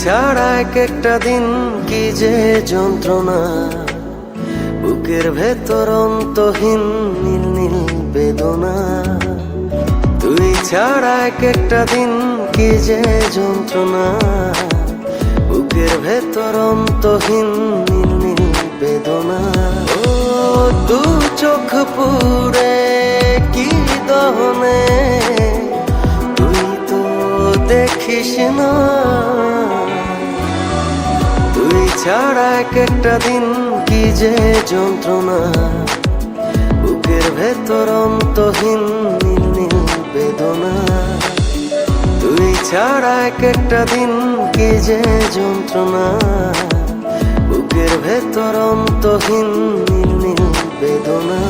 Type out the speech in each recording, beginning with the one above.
ছাড়া এক একটা দিন কি যে যন্ত্রণা, বুকের ভেতর অন্তহীন নীল নীল বেদনা। তুই ছাড়া এক একটা দিন কি যে যন্ত্রণা, বুকের ভেতর অন্তহীন নীল নীল বেদনা। ও দু চোখ পুরে কি দহনে, তুই তো দেখিস না। তুই ছাড়া এক একটা দিন কি যে যন্ত্রণা, বুকের ভেতর অন্তহীন নীল নীল বেদনা। তুই ছাড়া এক একটা দিন কি যে যন্ত্রণা, বুকের ভেতর অন্তহীন নীল নীল বেদনা।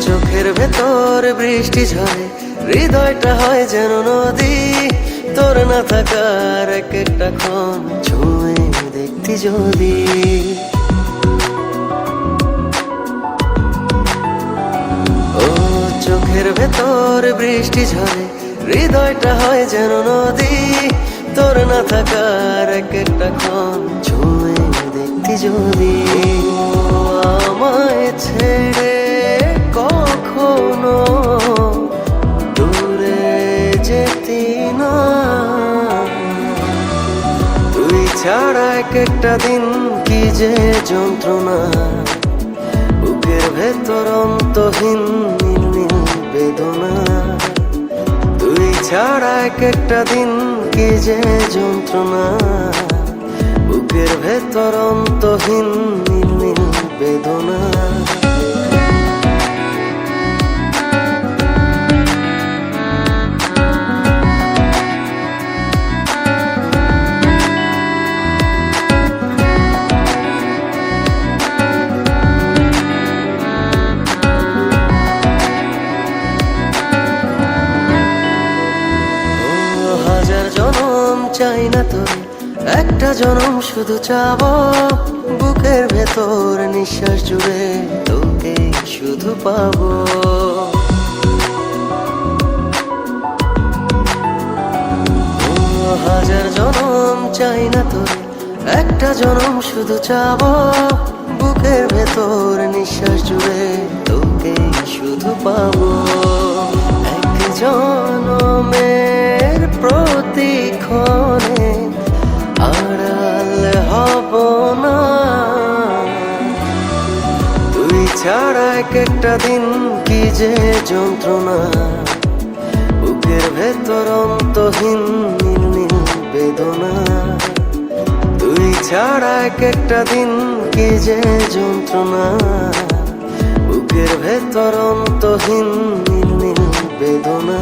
চোখের ভেতর বৃষ্টি ঝরে, হৃদয়টা হয় যেন নদী। তোর না থাকার এক একটা ক্ষণ ছুঁয়ে দেখতি যদি। ও চোখের ভেতর বৃষ্টি ঝরে, হৃদয়টা হয় যেন নদী। তোর না থাকার এক একটা ক্ষণ ছুঁয়ে দেখতি যদি। আমায় ছেড়ে কখনো দূরে যেতি না। তুই ছাড়া এক একটা দিন কি যে যন্ত্রণা, বুকের ভেতর অন্তহীন নীল নীল বেদনা। তুই ছাড়া এক একটা দিন কি যে যন্ত্রণা, বুকের ভেতর অন্তহীন নীল নীল বেদনা। হাজার জনম চাই না তোর, একটা জনম শুধু চাবো। বুকের ভেতর নিঃশ্বাস জুড়ে তোকে শুধু পাবো। হাজার জনম চাই না তোর, একটা জনম শুধু চাবো। বুকের ভেতর নিঃশ্বাস জুড়ে তোকে শুধু পাবো। এক জনমের প্রতিক্ষণে আড়াল হব না। তুই ছাড়া এক একটা দিন কি যে যন্ত্রণা, বুকের ভেতর অন্তহীন নীল নীল বেদনা। তুই ছাড়া এক একটা দিন কি যে যন্ত্রণা, বুকের ভেতর অন্তহীন নীল নীল বেদনা।